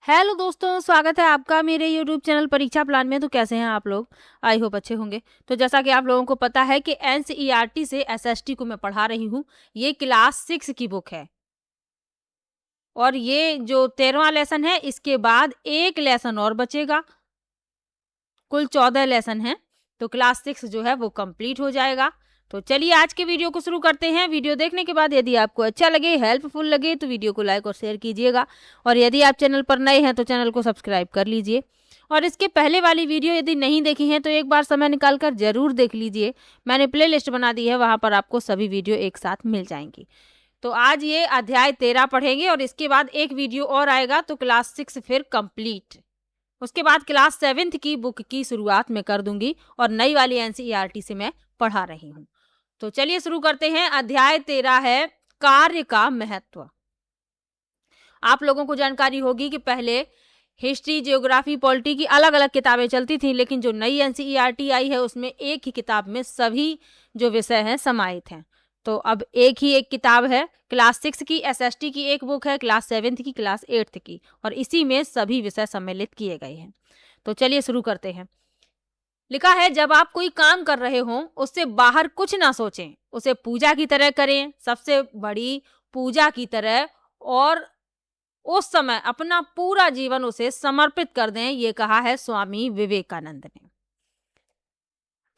Hello दोस्तों, स्वागत है आपका मेरे यूट्यूब चैनल परीक्षा प्लान में। तो कैसे हैं आप लोग? आई होप अच्छे होंगे। तो जैसा कि आप लोगों को पता है कि एनसीईआरटी से एसएसटी को मैं पढ़ा रही हूँ। ये क्लास 6 की बुक है और ये जो 13वां लेसन है, इसके बाद एक लेसन और बचेगा। कुल 14 लेसन हैं, तो क्लास 6 जो है वो कंप्लीट हो जाएगा। तो चलिए आज के वीडियो को शुरू करते हैं। वीडियो देखने के बाद यदि आपको अच्छा लगे, हेल्पफुल लगे तो वीडियो को लाइक और शेयर कीजिएगा। और यदि आप चैनल पर नए हैं तो चैनल को सब्सक्राइब कर लीजिए। और इसके पहले वाली वीडियो यदि नहीं देखी है तो एक बार समय निकाल कर जरूर देख लीजिए। मैंने प्ले लिस्ट बना दी है, वहाँ पर आपको सभी वीडियो एक साथ मिल जाएंगी। तो आज ये अध्याय 13 पढ़ेंगे और इसके बाद एक वीडियो और आएगा तो क्लास 6 फिर कंप्लीट। उसके बाद क्लास 7th की बुक की शुरुआत मैं कर दूंगी और नई वाली एनसीईआरटी से मैं पढ़ा रही हूँ। तो चलिए शुरू करते हैं। अध्याय 13 है कार्य का महत्व। आप लोगों को जानकारी होगी कि पहले हिस्ट्री, ज्योग्राफी, पॉलिटी की अलग अलग किताबें चलती थी, लेकिन जो नई एनसीईआरटी आई है उसमें एक ही किताब में सभी जो विषय हैं समाहित हैं। तो अब एक ही एक किताब है। क्लास 6 की एसएसटी की एक बुक है, क्लास 7th की, क्लास 8th की, और इसी में सभी विषय सम्मिलित किए गए हैं। तो चलिए शुरू करते हैं। लिखा है, जब आप कोई काम कर रहे हो उससे बाहर कुछ ना सोचें, उसे पूजा की तरह करें, सबसे बड़ी पूजा की तरह, और उस समय अपना पूरा जीवन उसे समर्पित कर दें। ये कहा है स्वामी विवेकानंद ने।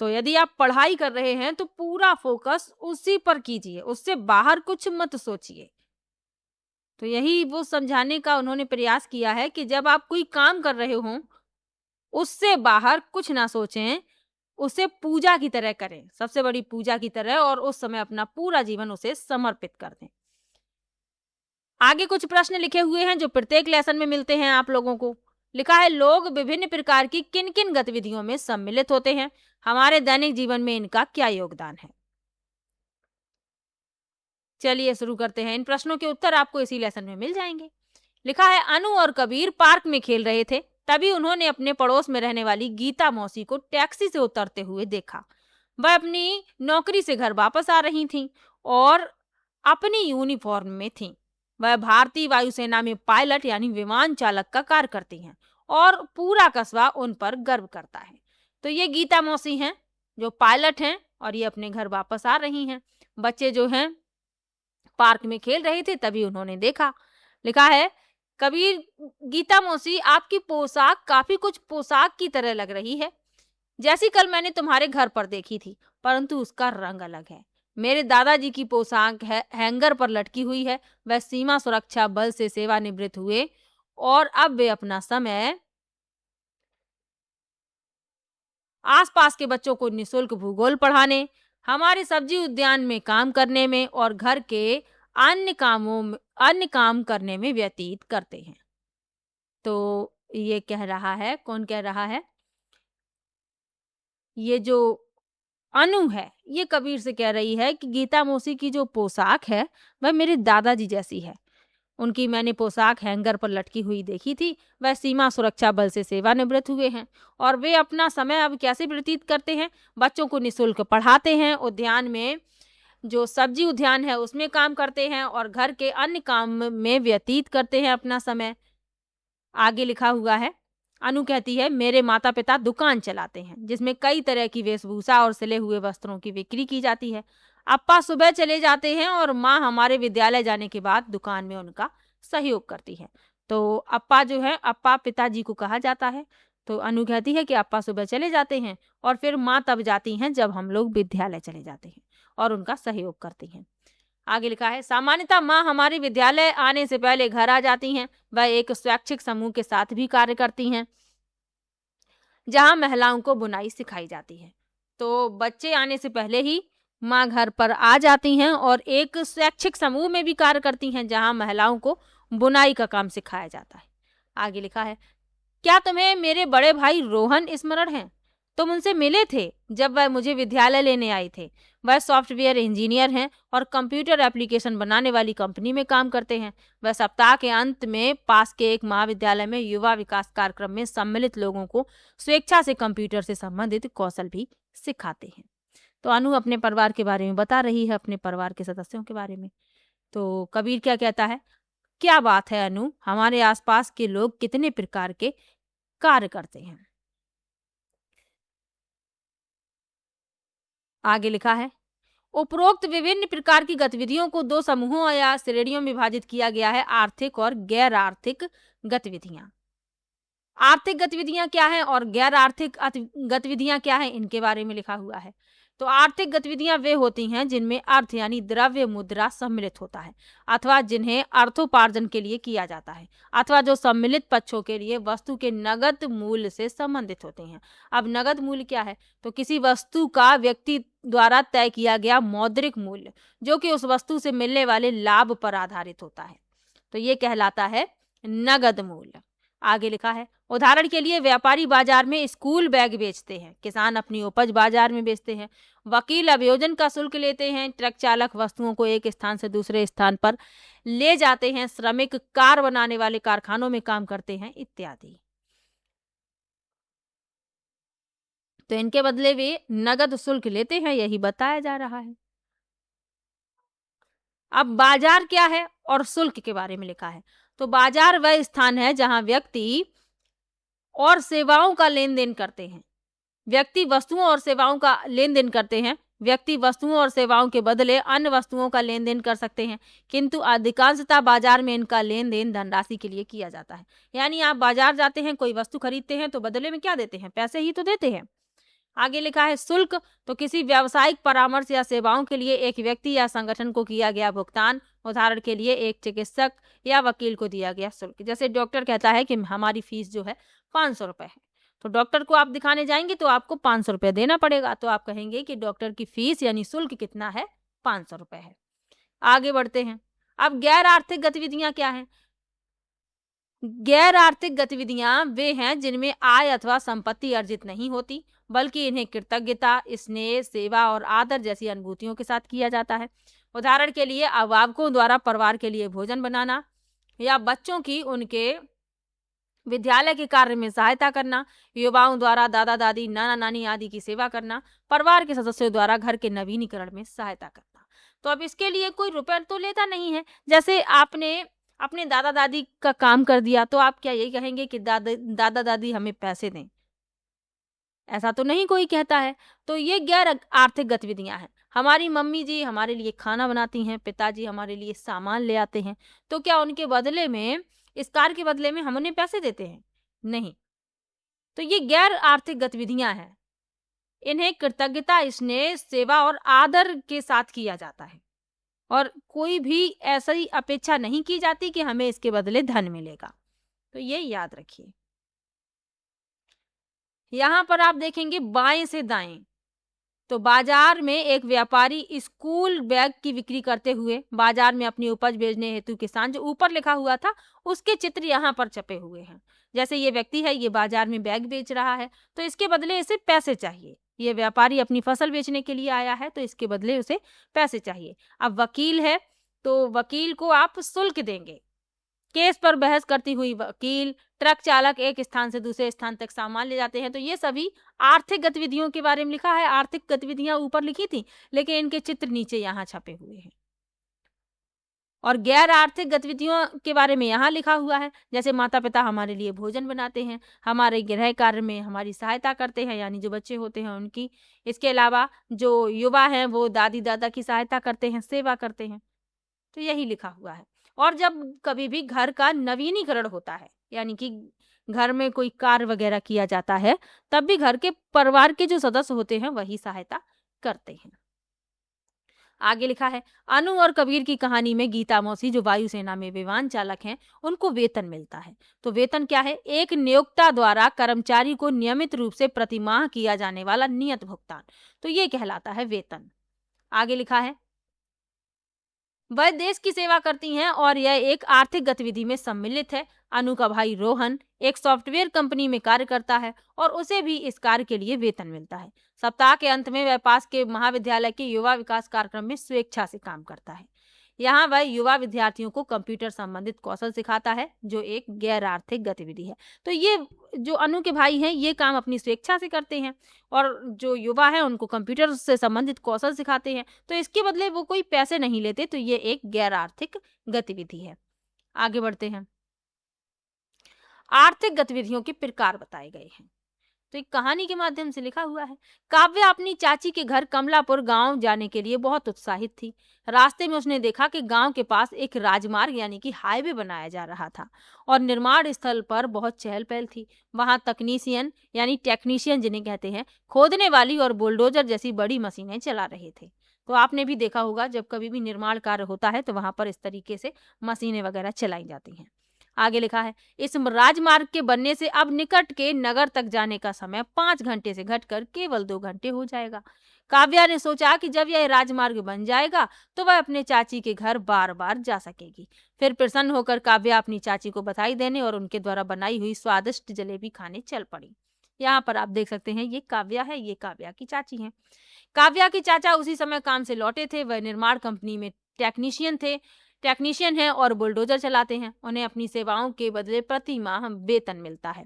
तो यदि आप पढ़ाई कर रहे हैं तो पूरा फोकस उसी पर कीजिए, उससे बाहर कुछ मत सोचिए। तो यही वो समझाने का उन्होंने प्रयास किया है कि जब आप कोई काम कर रहे हो उससे बाहर कुछ ना सोचें, उसे पूजा की तरह करें, सबसे बड़ी पूजा की तरह, और उस समय अपना पूरा जीवन उसे समर्पित कर दें। आगे कुछ प्रश्न लिखे हुए हैं जो प्रत्येक लेसन में मिलते हैं आप लोगों को। लिखा है, लोग विभिन्न प्रकार की किन किन गतिविधियों में सम्मिलित होते हैं, हमारे दैनिक जीवन में इनका क्या योगदान है। चलिए शुरू करते हैं। इन प्रश्नों के उत्तर आपको इसी लेसन में मिल जाएंगे। लिखा है, अनु और कबीर पार्क में खेल रहे थे, तभी उन्होंने अपने पड़ोस में रहने वाली गीता मौसी को टैक्सी से उतरते हुए देखा। वह अपनी नौकरी से घर वापस आ रही थीं और अपनी यूनिफॉर्म में थीं। वह भारतीय वायुसेना में पायलट यानी विमान चालक का कार्य करती हैं और पूरा कस्बा उन पर गर्व करता है। तो ये गीता मौसी हैं जो पायलट हैं और ये अपने घर वापस आ रही हैं। बच्चे जो हैं पार्क में खेल रहे थे, तभी उन्होंने देखा। लिखा है, कबीर, गीता मौसी, आपकी पोशाक काफी कुछ पोशाक की तरह लग रही है, जैसी कल मैंने तुम्हारे घर पर देखी थी, परंतु उसका रंग अलग है। मेरे दादाजी की पोशाक है हैंगर पर लटकी हुई है। वह सीमा सुरक्षा बल से सेवानिवृत्त हुए और अब वे अपना समय आसपास के बच्चों को निःशुल्क भूगोल पढ़ाने, हमारे सब्जी उद्यान में काम करने में और घर के अन्य काम करने में व्यतीत करते हैं। तो ये कह रहा है, कौन कह रहा है? ये जो अनु है, ये कबीर से कह रही है कि गीता मौसी की जो पोशाक है वह मेरे दादाजी जैसी है। उनकी मैंने पोशाक हैंगर पर लटकी हुई देखी थी। वह सीमा सुरक्षा बल से सेवानिवृत्त हुए हैं और वे अपना समय अब कैसे व्यतीत करते हैं? बच्चों को निःशुल्क पढ़ाते हैं, उद्यान में जो सब्जी उद्यान है उसमें काम करते हैं और घर के अन्य काम में व्यतीत करते हैं अपना समय। आगे लिखा हुआ है, अनु कहती है, मेरे माता पिता दुकान चलाते हैं जिसमें कई तरह की वेशभूषा और सिले हुए वस्त्रों की बिक्री की जाती है। अप्पा सुबह चले जाते हैं और माँ हमारे विद्यालय जाने के बाद दुकान में उनका सहयोग करती है। तो अप्पा जो है, अप्पा पिताजी को कहा जाता है। तो अनु कहती है कि अप्पा सुबह चले जाते हैं और फिर माँ तब जाती हैं जब हम लोग विद्यालय चले जाते हैं और उनका सहयोग करती हैं। आगे लिखा है, सामान्यतः माँ हमारे विद्यालय आने से पहले घर आ जाती हैं। वह एक स्वैच्छिक समूह के साथ भी कार्य करती हैं जहां महिलाओं को बुनाई सिखाई जाती है। तो बच्चे आने से पहले ही माँ घर पर आ जाती हैं और एक स्वैच्छिक समूह में भी कार्य करती हैं जहां महिलाओं को बुनाई का काम सिखाया जाता है। आगे लिखा है, क्या तुम्हें मेरे बड़े भाई रोहन स्मरण है? तुम उनसे मिले थे जब वह मुझे विद्यालय लेने आए थे। वह सॉफ्टवेयर इंजीनियर हैं और कंप्यूटर एप्लीकेशन बनाने वाली कंपनी में काम करते हैं। वह सप्ताह के अंत में पास के एक महाविद्यालय में युवा विकास कार्यक्रम में सम्मिलित लोगों को स्वेच्छा से कंप्यूटर से संबंधित कौशल भी सिखाते हैं। तो अनु अपने परिवार के बारे में बता रही है, अपने परिवार के सदस्यों के बारे में। तो कबीर क्या कहता है, क्या बात है अनु, हमारे आसपास के लोग कितने प्रकार के कार्य करते हैं। आगे लिखा है, उपरोक्त विभिन्न प्रकार की गतिविधियों को दो समूहों या श्रेणियों में विभाजित किया गया है, आर्थिक और गैर आर्थिक गतिविधियां। आर्थिक गतिविधियां क्या हैं और गैर आर्थिक गतिविधियां क्या हैं, इनके बारे में लिखा हुआ है। तो आर्थिक गतिविधियां वे होती हैं जिनमें अर्थ यानी द्रव्य मुद्रा सम्मिलित होता है अथवा जिन्हें अर्थोपार्जन के लिए किया जाता है अथवा जो सम्मिलित पक्षों के लिए वस्तु के नगद मूल्य से संबंधित होते हैं। अब नगद मूल्य क्या है, तो किसी वस्तु का व्यक्ति द्वारा तय किया गया मौद्रिक मूल्य जो कि उस वस्तु से मिलने वाले लाभ पर आधारित होता है, तो ये कहलाता है नगद मूल्य। आगे लिखा है, उदाहरण के लिए व्यापारी बाजार में स्कूल बैग बेचते हैं, किसान अपनी उपज बाजार में बेचते हैं, वकील अभियोजन का शुल्क लेते हैं, ट्रक चालक वस्तुओं को एक स्थान से दूसरे स्थान पर ले जाते हैं, श्रमिक कार बनाने वाले कारखानों में काम करते हैं इत्यादि। तो इनके बदले वे नगद शुल्क लेते हैं, यही बताया जा रहा है। अब बाजार क्या है और शुल्क के बारे में लिखा है। तो बाजार वह स्थान है जहां व्यक्ति और सेवाओं का लेन देन करते हैं। व्यक्ति वस्तुओं और सेवाओं का लेन देन करते हैं। व्यक्ति वस्तुओं और सेवाओं के बदले अन्य वस्तुओं का लेन देन कर सकते हैं, किंतु अधिकांशतः बाजार में इनका लेन देन धनराशि के लिए किया जाता है। यानी आप बाजार जाते हैं, कोई वस्तु खरीदते हैं तो बदले में क्या देते हैं, पैसे ही तो देते हैं। आगे लिखा है शुल्क, तो किसी व्यावसायिक परामर्श या सेवाओं के लिए एक व्यक्ति या संगठन को किया गया भुगतान। उदाहरण के लिए एक चिकित्सक या वकील को दिया गया शुल्क। जैसे डॉक्टर कहता है कि हमारी फीस जो है 500 रुपए है, तो डॉक्टर को आप दिखाने जाएंगे तो आपको 500 रुपये देना पड़ेगा, तो आप कहेंगे कि डॉक्टर की फीस यानी शुल्क कितना है, 500 रुपये है। आगे बढ़ते हैं। अब गैर आर्थिक गतिविधियां क्या हैं। गैर आर्थिक गतिविधियां वे हैं जिनमें आय अथवा संपत्ति अर्जित नहीं होती, बल्कि इन्हें कृतज्ञता, स्नेह, सेवा और आदर जैसी अनुभूतियों के साथ किया जाता है। उदाहरण के लिए अभिभावकों द्वारा परिवार के लिए भोजन बनाना या बच्चों की उनके विद्यालय के कार्य में सहायता करना, युवाओं द्वारा दादा दादी, नाना नानी आदि की सेवा करना, परिवार के सदस्यों द्वारा घर के नवीनीकरण में सहायता करना। तो अब इसके लिए कोई रुपए तो लेता नहीं है। जैसे आपने अपने दादा दादी का काम कर दिया तो आप क्या यही कहेंगे कि दादा दादी हमें पैसे दें, ऐसा तो नहीं कोई कहता है। तो ये गैर आर्थिक गतिविधियां हैं। हमारी मम्मी जी हमारे लिए खाना बनाती हैं, पिताजी हमारे लिए सामान ले आते हैं, तो क्या उनके बदले में, इस कार्य के बदले में हम उन्हें पैसे देते हैं? नहीं। तो ये गैर आर्थिक गतिविधियां हैं। इन्हें कृतज्ञता, स्नेह, सेवा और आदर के साथ किया जाता है और कोई भी ऐसी अपेक्षा नहीं की जाती कि हमें इसके बदले धन मिलेगा। तो ये याद रखिए। यहाँ पर आप देखेंगे बाएं से दाएं, तो बाजार में एक व्यापारी स्कूल बैग की बिक्री करते हुए बाजार में अपनी उपज बेचने हेतु किसान, जो ऊपर लिखा हुआ था उसके चित्र यहाँ पर छपे हुए हैं। जैसे ये व्यक्ति है, ये बाजार में बैग बेच रहा है, तो इसके बदले इसे पैसे चाहिए। ये व्यापारी अपनी फसल बेचने के लिए आया है, तो इसके बदले उसे पैसे चाहिए। अब वकील है, तो वकील को आप शुल्क देंगे। केस पर बहस करती हुई वकील, ट्रक चालक एक स्थान से दूसरे स्थान तक सामान ले जाते हैं। तो ये सभी आर्थिक गतिविधियों के बारे में लिखा है। आर्थिक गतिविधियां ऊपर लिखी थी, लेकिन इनके चित्र नीचे यहाँ छपे हुए हैं। और गैर आर्थिक गतिविधियों के बारे में यहाँ लिखा हुआ है, जैसे माता पिता हमारे लिए भोजन बनाते हैं, हमारे गृह कार्य में हमारी सहायता करते हैं, यानी जो बच्चे होते हैं उनकी। इसके अलावा जो युवा हैं वो दादी दादा की सहायता करते हैं, सेवा करते हैं। तो यही लिखा हुआ है। और जब कभी भी घर का नवीनीकरण होता है, यानी कि घर में कोई कार्य वगैरह किया जाता है, तब भी घर के परिवार के जो सदस्य होते हैं वही सहायता करते हैं। आगे लिखा है, अनु और कबीर की कहानी में गीता मौसी जो वायुसेना में विमान चालक हैं, उनको वेतन मिलता है। तो वेतन क्या है, एक नियोक्ता द्वारा कर्मचारी को नियमित रूप से प्रतिमाह किया जाने वाला नियत भुगतान, तो ये कहलाता है वेतन। आगे लिखा है, वह देश की सेवा करती हैं और यह एक आर्थिक गतिविधि में सम्मिलित है। अनु का भाई रोहन एक सॉफ्टवेयर कंपनी में कार्य करता है और उसे भी इस कार्य के लिए वेतन मिलता है। सप्ताह के अंत में वह पास के महाविद्यालय के युवा विकास कार्यक्रम में स्वेच्छा से काम करता है। यहाँ वह युवा विद्यार्थियों को कंप्यूटर संबंधित कौशल सिखाता है, जो एक गैर आर्थिक गतिविधि है। तो ये जो अनु के भाई हैं ये काम अपनी स्वेच्छा से करते हैं और जो युवा है उनको कंप्यूटर से संबंधित कौशल सिखाते हैं, तो इसके बदले वो कोई पैसे नहीं लेते, तो ये एक गैर आर्थिक गतिविधि है। आगे बढ़ते हैं। आर्थिक गतिविधियों के प्रकार बताए गए हैं। तो एक कहानी के माध्यम से लिखा हुआ है। काव्या अपनी चाची के घर कमलापुर गांव जाने के लिए बहुत उत्साहित थी। रास्ते में उसने देखा कि गांव के पास एक राजमार्ग यानी कि हाईवे बनाया जा रहा था और निर्माण स्थल पर बहुत चहल पहल थी। वहां तकनीशियन यानी टेक्नीशियन जिन्हें कहते हैं, खोदने वाली और बुलडोजर जैसी बड़ी मशीनें चला रहे थे। तो आपने भी देखा होगा जब कभी भी निर्माण कार्य होता है तो वहां पर इस तरीके से मशीनें वगैरह चलाई जाती हैं। आगे लिखा है, इस राजमार्ग के बनने से अब निकट के नगर तक जाने का समय 5 घंटे से घटकर केवल 2 घंटे हो जाएगा। काव्या ने सोचा कि जब यह राजमार्ग बन जाएगा तो वह अपने चाची के घर बार बार जा सकेगी। फिर प्रसन्न होकर काव्या अपनी चाची को बधाई देने और उनके द्वारा बनाई हुई स्वादिष्ट जलेबी खाने चल पड़ी। यहाँ पर आप देख सकते हैं ये काव्या है, ये काव्या की चाची है। काव्या के चाचा उसी समय काम से लौटे थे। वह निर्माण कंपनी में टेक्नीशियन है और बुलडोजर चलाते हैं। उन्हें अपनी सेवाओं के बदले प्रति माह वेतन मिलता है।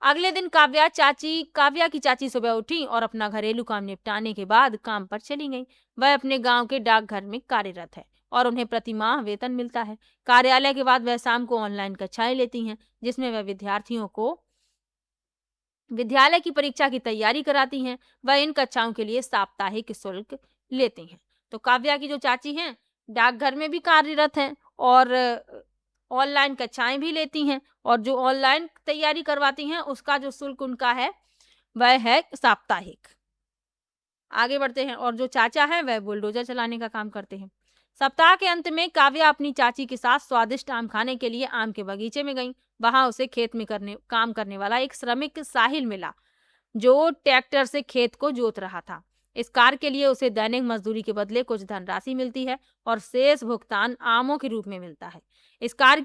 अगले दिन काव्या की चाची सुबह उठी और अपना घरेलू काम निपटाने के बाद काम पर चली गई। वह अपने गांव के डाकघर में कार्यरत है और उन्हें प्रति माह वेतन मिलता है। कार्यालय के बाद वह शाम को ऑनलाइन कक्षाएं लेती हैं, जिसमें वह विद्यार्थियों को विद्यालय की परीक्षा की तैयारी कराती हैं। वह इन कक्षाओं के लिए साप्ताहिक शुल्क लेती हैं। तो काव्या की जो चाची हैं डाकघर में भी कार्यरत हैं और ऑनलाइन कक्षाएं भी लेती हैं, और जो ऑनलाइन तैयारी करवाती हैं उसका जो शुल्क उनका है वह है साप्ताहिक। आगे बढ़ते हैं। और जो चाचा है वह बुलडोजर चलाने का काम करते हैं। सप्ताह के अंत में काव्या अपनी चाची के साथ स्वादिष्ट आम खाने के लिए आम के बगीचे में गई। वहां उसे खेत में काम करने वाला एक श्रमिक साहिल मिला जो ट्रैक्टर से खेत को जोत रहा था। इस कार्य के लिए उसे दैनिक मजदूरी के बदले कुछ धनराशि मिलती है और शेष भुगतान आमों के रूप में मिलता है। इस कार्य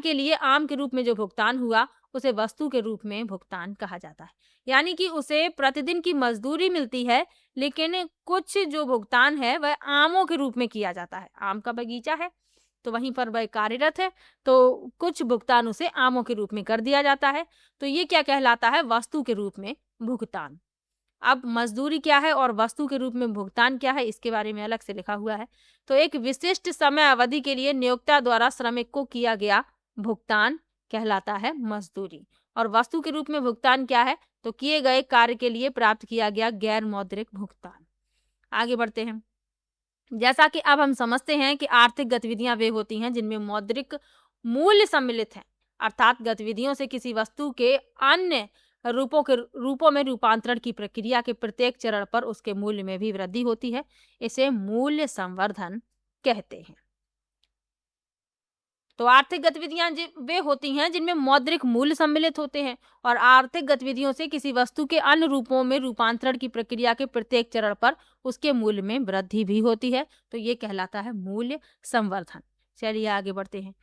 के लिए आम के रूप में जो भुगतान हुआ उसे वस्तु के रूप में भुगतान कहा जाता है। यानी कि उसे प्रतिदिन की मजदूरी मिलती है, लेकिन कुछ जो भुगतान है वह आमों के रूप में किया जाता है। आम का बगीचा है तो वहीं पर वह कार्यरत है, तो कुछ भुगतान उसे आमों के रूप में कर दिया जाता है। तो ये क्या कहलाता है? वस्तु के रूप में भुगतान। अब मजदूरी क्या है और वस्तु के रूप में भुगतान क्या है, इसके बारे में अलग से लिखा हुआ है। तो एक विशिष्ट समय अवधि के लिए नियोक्ता द्वारा श्रमिक को किया गया भुगतान कहलाता है मजदूरी। और वस्तु के रूप में भुगतान क्या है? तो किए गए कार्य के लिए प्राप्त किया गया गैर मौद्रिक भुगतान। आगे बढ़ते हैं। जैसा कि अब हम समझते हैं कि आर्थिक गतिविधियां वे होती हैं जिनमें मौद्रिक मूल्य सम्मिलित है, अर्थात गतिविधियों से किसी वस्तु के अन्य रूपों में रूपांतरण की प्रक्रिया के प्रत्येक चरण पर उसके मूल्य में भी वृद्धि होती है। इसे मूल्य संवर्धन कहते हैं। तो आर्थिक गतिविधियां वे होती हैं जिनमें मौद्रिक मूल्य सम्मिलित होते हैं, और आर्थिक गतिविधियों से किसी वस्तु के अन्य रूपों में रूपांतरण की प्रक्रिया के प्रत्येक चरण पर उसके मूल्य में वृद्धि भी होती है। तो ये कहलाता है मूल्य संवर्धन। चलिए आगे बढ़ते हैं।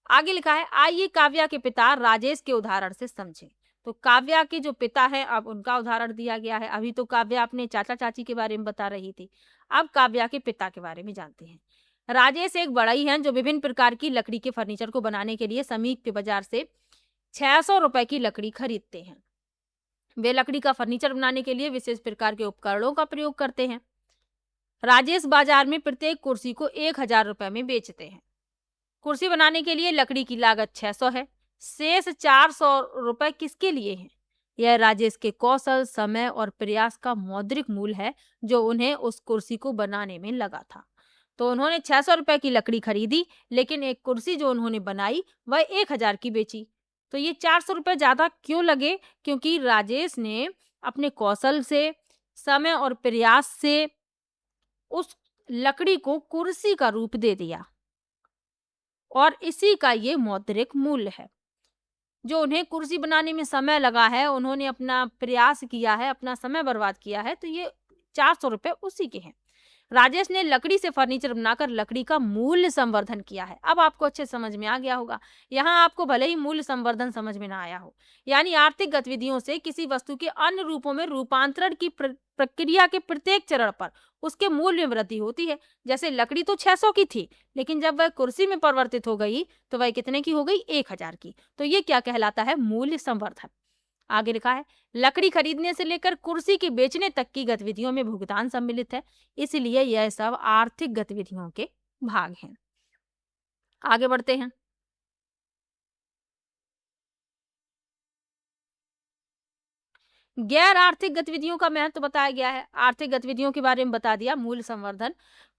आगे लिखा है, आइए काव्या के पिता राजेश के उदाहरण से समझें। तो काव्या के जो पिता है अब उनका उदाहरण दिया गया है। अभी तो काव्या अपने चाचा चाची के बारे में बता रही थी, अब काव्या के पिता के बारे में जानते हैं। राजेश एक बढ़ई हैं जो विभिन्न प्रकार की लकड़ी के फर्नीचर को बनाने के लिए समीप के बाजार से 600 रुपए की लकड़ी खरीदते हैं। वे लकड़ी का फर्नीचर बनाने के लिए विशेष प्रकार के उपकरणों का प्रयोग करते हैं। राजेश बाजार में प्रत्येक कुर्सी को 1000 रुपए में बेचते हैं। कुर्सी बनाने के लिए लकड़ी की लागत 600 है। शेष 400 रुपए किसके लिए हैं? यह राजेश के कौशल, समय और प्रयास का मौद्रिक मूल्य है जो उन्हें उस कुर्सी को बनाने में लगा था। तो उन्होंने 600 रुपए की लकड़ी खरीदी, लेकिन एक कुर्सी जो उन्होंने बनाई वह 1000 की बेची। तो ये 400 रुपए ज्यादा क्यों लगे? क्योंकि राजेश ने अपने कौशल से, समय और प्रयास से उस लकड़ी को कुर्सी का रूप दे दिया, और इसी का ये मौद्रिक मूल्य है। जो उन्हें कुर्सी बनाने में समय लगा है, उन्होंने अपना प्रयास किया है, अपना समय बर्बाद किया है, तो ये 400 रुपए उसी के हैं। राजेश ने लकड़ी से फर्नीचर बनाकर लकड़ी का मूल्य संवर्धन किया है। अब आपको अच्छे समझ में आ गया होगा। यहाँ आपको भले ही मूल्य संवर्धन समझ में ना आया हो, यानी आर्थिक गतिविधियों से किसी वस्तु के अन्य रूपों में रूपांतरण की प्रक्रिया के प्रत्येक चरण पर उसके मूल्य में वृद्धि होती है। जैसे लकड़ी तो 600 की थी, लेकिन जब वह कुर्सी में परिवर्तित हो गई तो वह कितने की हो गई? 1000 की। तो ये क्या कहलाता है? मूल्य संवर्धन। आगे लिखा है, लकड़ी खरीदने से लेकर कुर्सी के बेचने तक की गतिविधियों में भुगतान सम्मिलित है, इसलिए यह सब आर्थिक गतिविधियों के भाग हैं। आगे बढ़ते हैं। गैर आर्थिक गतिविधियों का महत्व बताया गया है। आर्थिक गतिविधियों के बारे में बता दिया, मूल्य संवर्धन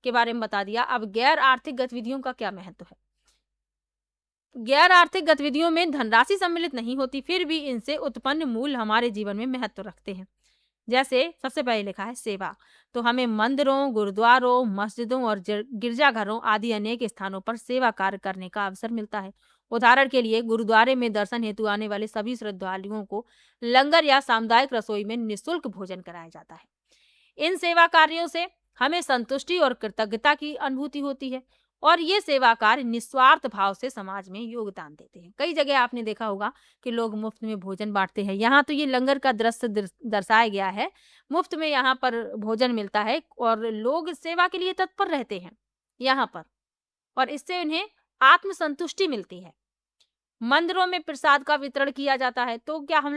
के बारे में बता दिया। अब गैर आर्थिक गतिविधियों का क्या महत्व है। गैर आर्थिक गतिविधियों में धनराशि सम्मिलित नहीं होती, फिर भी इनसे उत्पन्न मूल्य हमारे जीवन में महत्व रखते हैं। जैसे सबसे पहले लिखा है सेवा, तो हमें मंदिरों, गुरुद्वारों, मस्जिदों और गिरजाघरों आदि अनेक स्थानों पर सेवा कार्य करने का अवसर मिलता है। उदाहरण के लिए गुरुद्वारे में दर्शन हेतु आने वाले सभी श्रद्धालुओं को लंगर या सामुदायिक रसोई में निःशुल्क भोजन कराया जाता है। इन सेवा कार्यों से हमें संतुष्टि और कृतज्ञता की अनुभूति होती है और ये सेवा कार्य निस्वार्थ भाव से समाज में योगदान देते हैं। कई जगह आपने देखा होगा कि लोग मुफ्त में भोजन बांटते हैं। यहाँ तो ये लंगर का दृश्य दर्शाया गया है। मुफ्त में यहाँ पर भोजन मिलता है और लोग सेवा के लिए तत्पर रहते हैं यहाँ पर, और इससे उन्हें आत्मसंतुष्टि मिलती है। मंदिरों में प्रसाद का वितरण किया जाता है, तो क्या हम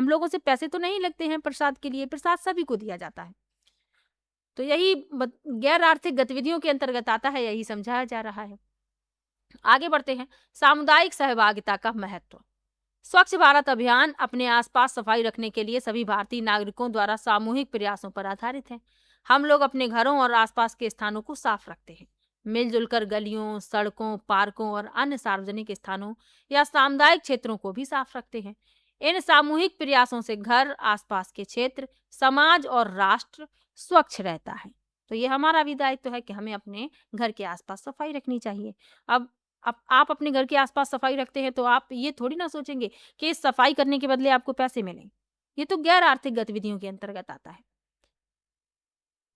लोगों से पैसे तो नहीं लगते हैं प्रसाद के लिए, प्रसाद सभी को दिया जाता है। तो यही गैर आर्थिक गतिविधियों के अंतर्गत आता है, यही समझाया जा रहा है। आगे बढ़ते हैं। सामुदायिक सहभागिता का महत्व। स्वच्छ भारत अभियान अपने आसपास सफाई रखने के लिए सभी भारतीय नागरिकों द्वारा सामूहिक प्रयासों पर आधारित है। हम लोग अपने घरों और आसपास के स्थानों को साफ रखते हैं। मिलजुल कर गलियों, सड़कों, पार्कों और अन्य सार्वजनिक स्थानों या सामुदायिक क्षेत्रों को भी साफ रखते हैं। इन सामूहिक प्रयासों से घर, आसपास के क्षेत्र, समाज और राष्ट्र स्वच्छ रहता है। तो ये हमारा भी दायित्व है कि हमें अपने घर के आसपास सफाई रखनी चाहिए। अब आप अपने घर के आसपास सफाई रखते हैं तो आप ये थोड़ी ना सोचेंगे कि इस सफाई करने के बदले आपको पैसे मिलें। ये तो गैर आर्थिक गतिविधियों के अंतर्गत आता है।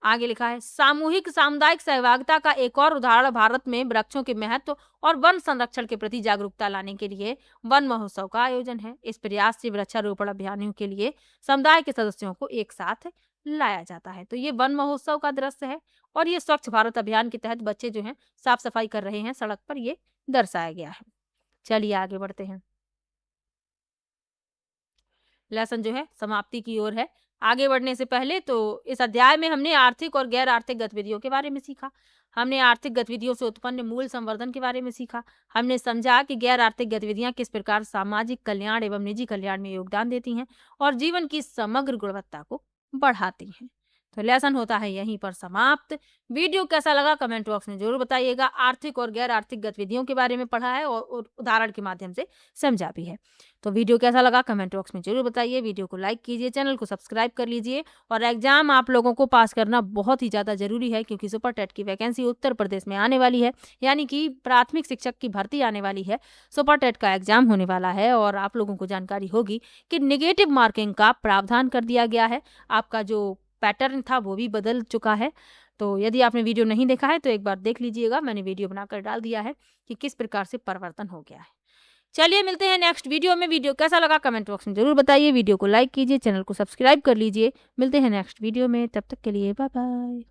आगे लिखा है सामूहिक सामुदायिक सहभागिता का एक और उदाहरण भारत में वृक्षों के महत्व और वन संरक्षण के प्रति जागरूकता लाने के लिए वन महोत्सव का आयोजन है। इस प्रयास से वृक्षारोपण अभियानों के लिए समुदाय के सदस्यों को एक साथ लाया जाता है। तो ये वन महोत्सव का दृश्य है और ये स्वच्छ भारत अभियान के तहत बच्चे जो हैं साफ सफाई कर रहे हैं सड़क पर, ये दर्शाया गया है। चलिए आगे बढ़ते हैं। लेसन जो है समाप्ति की ओर है। आगे बढ़ने से पहले तो इस अध्याय में हमने आर्थिक और गैर आर्थिक गतिविधियों के बारे में सीखा। हमने आर्थिक गतिविधियों से उत्पन्न मूल्य संवर्धन के बारे में सीखा। हमने समझा कि गैर आर्थिक गतिविधियां किस प्रकार सामाजिक कल्याण एवं निजी कल्याण में योगदान देती हैं और जीवन की समग्र गुणवत्ता को बढ़ाती हैं। तो लेसन होता है यहीं पर समाप्त। वीडियो कैसा लगा कमेंट बॉक्स में जरूर बताइएगा। आर्थिक और गैर आर्थिक गतिविधियों के बारे में पढ़ा है और उदाहरण के माध्यम से समझा भी है। तो वीडियो कैसा लगा कमेंट बॉक्स में जरूर बताइए। वीडियो को लाइक कीजिए, चैनल को सब्सक्राइब कर लीजिए। और एग्जाम आप लोगों को पास करना बहुत ही ज़्यादा जरूरी है, क्योंकि सुपर टेट की वैकेंसी उत्तर प्रदेश में आने वाली है, यानी कि प्राथमिक शिक्षक की भर्ती आने वाली है। सुपर टेट का एग्जाम होने वाला है और आप लोगों को जानकारी होगी कि निगेटिव मार्किंग का प्रावधान कर दिया गया है। आपका जो पैटर्न था वो भी बदल चुका है। तो यदि आपने वीडियो नहीं देखा है तो एक बार देख लीजिएगा। मैंने वीडियो बनाकर डाल दिया है कि किस प्रकार से परिवर्तन हो गया है। चलिए मिलते हैं नेक्स्ट वीडियो में। वीडियो कैसा लगा कमेंट बॉक्स में जरूर बताइए। वीडियो को लाइक कीजिए, चैनल को सब्सक्राइब कर लीजिए। मिलते हैं नेक्स्ट वीडियो में, तब तक के लिए बाय बाय।